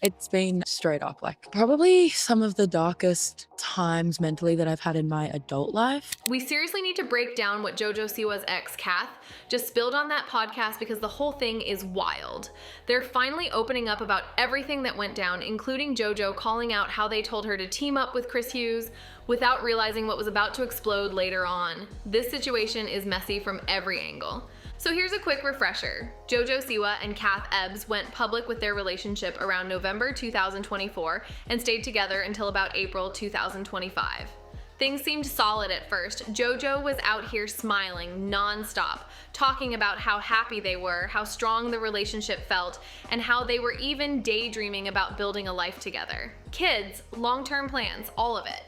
It's been straight up, like, probably some of the darkest times mentally that I've had in my adult life. We seriously need to break down what JoJo Siwa's ex, Kath, just spilled on that podcast because the whole thing is wild. They're finally opening up about everything that went down, including JoJo calling out how they told her to team up with Chris Hughes without realizing what was about to explode later on. This situation is messy from every angle. So here's a quick refresher. JoJo Siwa and Kath Ebbs went public with their relationship around November 2024 and stayed together until about April 2025. Things seemed solid at first. JoJo was out here smiling non-stop, talking about how happy they were, how strong the relationship felt, and how they were even daydreaming about building a life together. Kids, long-term plans, all of it.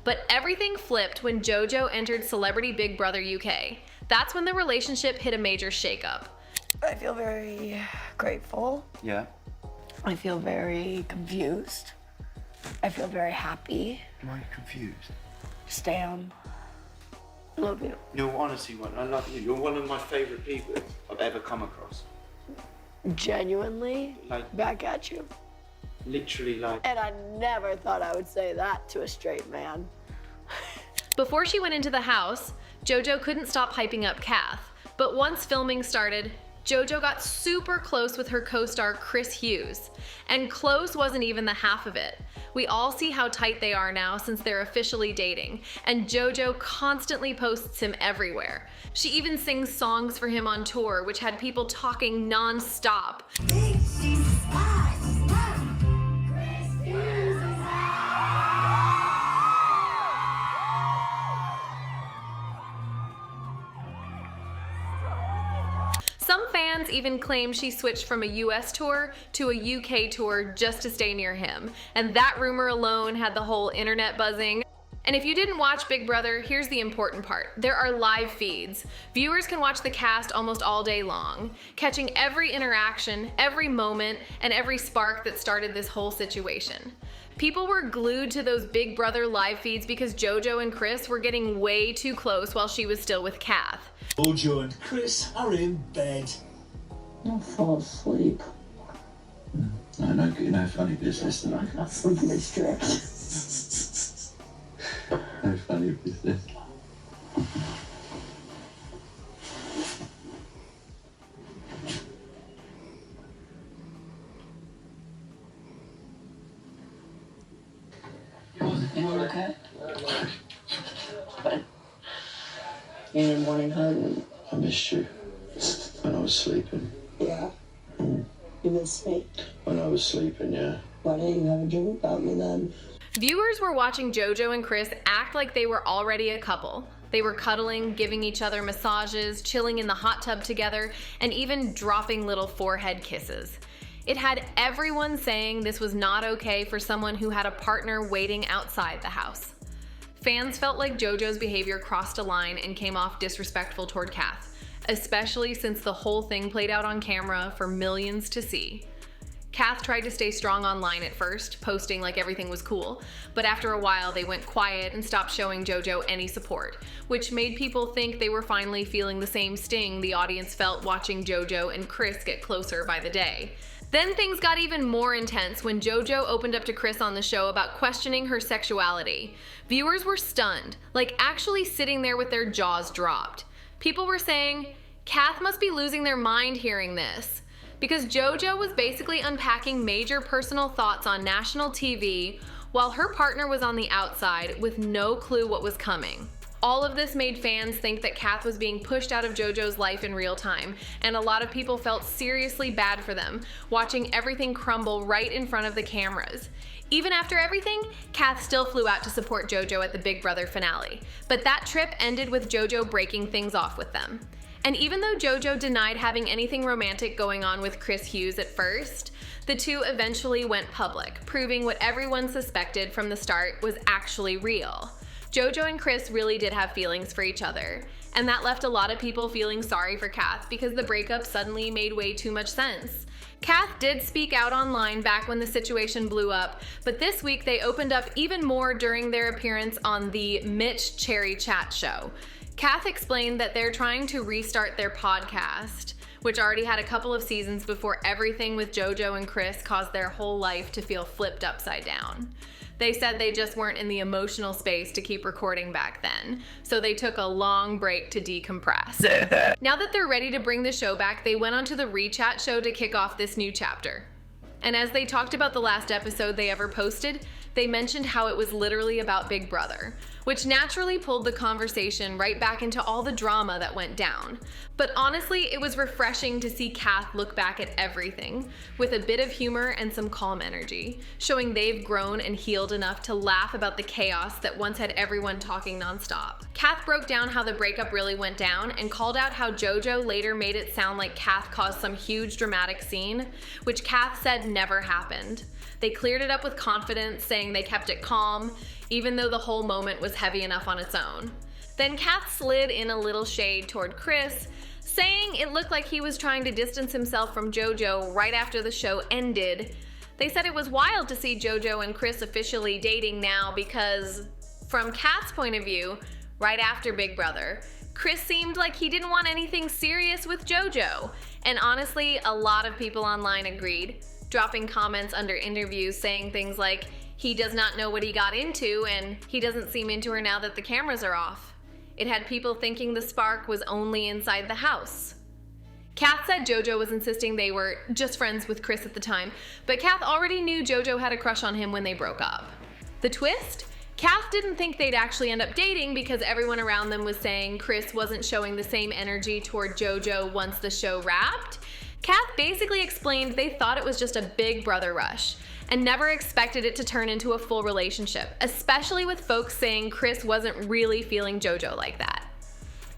But everything flipped when JoJo entered Celebrity Big Brother UK. That's when the relationship hit a major shakeup. I feel very grateful. Yeah. I feel very confused. I feel very happy. Why are you confused? Stan, love you. You're honestly one. I love you. You're one of my favourite people I've ever come across. Genuinely, Like- back at you. Literally, like. And I never thought I would say that to a straight man. Before she went into the house, JoJo couldn't stop hyping up Kath. But once filming started, JoJo got super close with her co-star Chris Hughes. And close wasn't even the half of it. We all see how tight they are now since they're officially dating, and JoJo constantly posts him everywhere. She even sings songs for him on tour, which had people talking non-stop. Some fans even claim she switched from a US tour to a UK tour just to stay near him, and that rumor alone had the whole internet buzzing. And if you didn't watch Big Brother, here's the important part. There are live feeds. Viewers can watch the cast almost all day long, catching every interaction, every moment, and every spark that started this whole situation. People were glued to those Big Brother live feeds because JoJo and Chris were getting way too close while she was still with Kath. JoJo and Chris are in bed. I'll fall asleep. No funny business tonight. I'm sleeping district. No funny business. You okay? You need a morning hug? I missed you when I was sleeping. Yeah. You miss me? When I was sleeping, yeah. Why didn't you have a dream about me then? Viewers were watching JoJo and Chris act like they were already a couple. They were cuddling, giving each other massages, chilling in the hot tub together, and even dropping little forehead kisses. It had everyone saying this was not okay for someone who had a partner waiting outside the house. Fans felt like JoJo's behavior crossed a line and came off disrespectful toward Kath, especially since the whole thing played out on camera for millions to see. Kath tried to stay strong online at first, posting like everything was cool, but after a while they went quiet and stopped showing JoJo any support, which made people think they were finally feeling the same sting the audience felt watching JoJo and Chris get closer by the day. Then things got even more intense when JoJo opened up to Chris on the show about questioning her sexuality. Viewers were stunned, like actually sitting there with their jaws dropped. People were saying, Kath must be losing their mind hearing this. Because JoJo was basically unpacking major personal thoughts on national TV while her partner was on the outside with no clue what was coming. All of this made fans think that Kath was being pushed out of JoJo's life in real time, and a lot of people felt seriously bad for them, watching everything crumble right in front of the cameras. Even after everything, Kath still flew out to support JoJo at the Big Brother finale, but that trip ended with JoJo breaking things off with them. And even though JoJo denied having anything romantic going on with Chris Hughes at first, the two eventually went public, proving what everyone suspected from the start was actually real. JoJo and Chris really did have feelings for each other, and that left a lot of people feeling sorry for Kath because the breakup suddenly made way too much sense. Kath did speak out online back when the situation blew up, but this week they opened up even more during their appearance on the Mitch Cherry Chat show. Kath explained that they're trying to restart their podcast, which already had a couple of seasons before everything with JoJo and Chris caused their whole life to feel flipped upside down. They said they just weren't in the emotional space to keep recording back then, so they took a long break to decompress. Now that they're ready to bring the show back, they went onto the ReChat show to kick off this new chapter. And as they talked about the last episode they ever posted, they mentioned how it was literally about Big Brother, which naturally pulled the conversation right back into all the drama that went down. But honestly, it was refreshing to see Kath look back at everything with a bit of humor and some calm energy, showing they've grown and healed enough to laugh about the chaos that once had everyone talking nonstop. Kath broke down how the breakup really went down and called out how JoJo later made it sound like Kath caused some huge dramatic scene, which Kath said never happened. They cleared it up with confidence, saying they kept it calm, even though the whole moment was heavy enough on its own. Then Kath slid in a little shade toward Chris, saying it looked like he was trying to distance himself from JoJo right after the show ended. They said it was wild to see JoJo and Chris officially dating now because, from Kath's point of view, right after Big Brother, Chris seemed like he didn't want anything serious with JoJo. And honestly, a lot of people online agreed, dropping comments under interviews saying things like, he does not know what he got into and he doesn't seem into her now that the cameras are off. It had people thinking the spark was only inside the house. Kath said JoJo was insisting they were just friends with Chris at the time, but Kath already knew JoJo had a crush on him when they broke up. The twist? Kath didn't think they'd actually end up dating because everyone around them was saying Chris wasn't showing the same energy toward JoJo once the show wrapped. Kath basically explained they thought it was just a Big Brother rush and never expected it to turn into a full relationship, especially with folks saying Chris wasn't really feeling JoJo like that.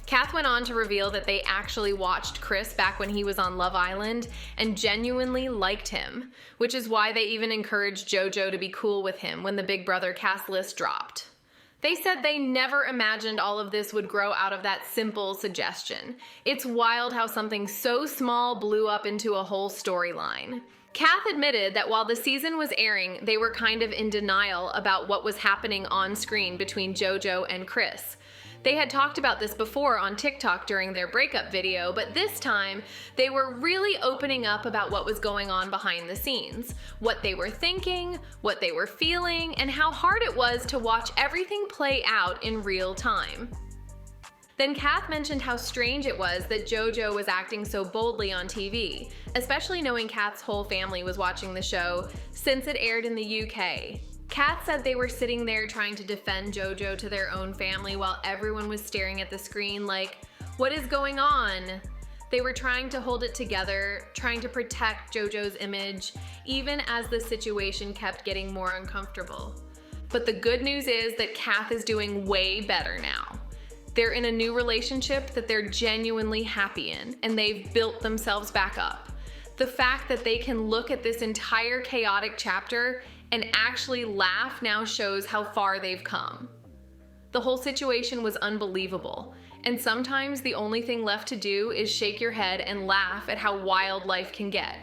Kath went on to reveal that they actually watched Chris back when he was on Love Island and genuinely liked him, which is why they even encouraged JoJo to be cool with him when the Big Brother cast list dropped. They said they never imagined all of this would grow out of that simple suggestion. It's wild how something so small blew up into a whole storyline. Kath admitted that while the season was airing, they were kind of in denial about what was happening on screen between JoJo and Chris. They had talked about this before on TikTok during their breakup video, but this time they were really opening up about what was going on behind the scenes, what they were thinking, what they were feeling, and how hard it was to watch everything play out in real time. Then Kath mentioned how strange it was that JoJo was acting so boldly on TV, especially knowing Kath's whole family was watching the show since it aired in the UK. Kath said they were sitting there trying to defend JoJo to their own family while everyone was staring at the screen like, what is going on? They were trying to hold it together, trying to protect JoJo's image, even as the situation kept getting more uncomfortable. But the good news is that Kath is doing way better now. They're in a new relationship that they're genuinely happy in, and they've built themselves back up. The fact that they can look at this entire chaotic chapter and actually laugh now shows how far they've come. The whole situation was unbelievable, and sometimes the only thing left to do is shake your head and laugh at how wild life can get.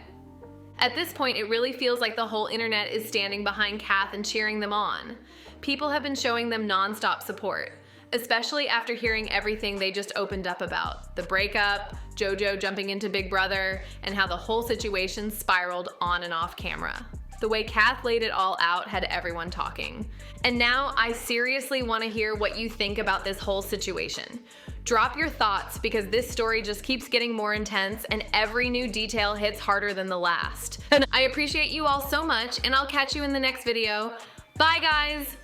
At this point, it really feels like the whole internet is standing behind Kath and cheering them on. People have been showing them non-stop support, especially after hearing everything they just opened up about. The breakup, JoJo jumping into Big Brother, and how the whole situation spiraled on and off camera. The way Kath laid it all out had everyone talking. And now I seriously want to hear what you think about this whole situation. Drop your thoughts because this story just keeps getting more intense and every new detail hits harder than the last. And I appreciate you all so much and I'll catch you in the next video. Bye guys!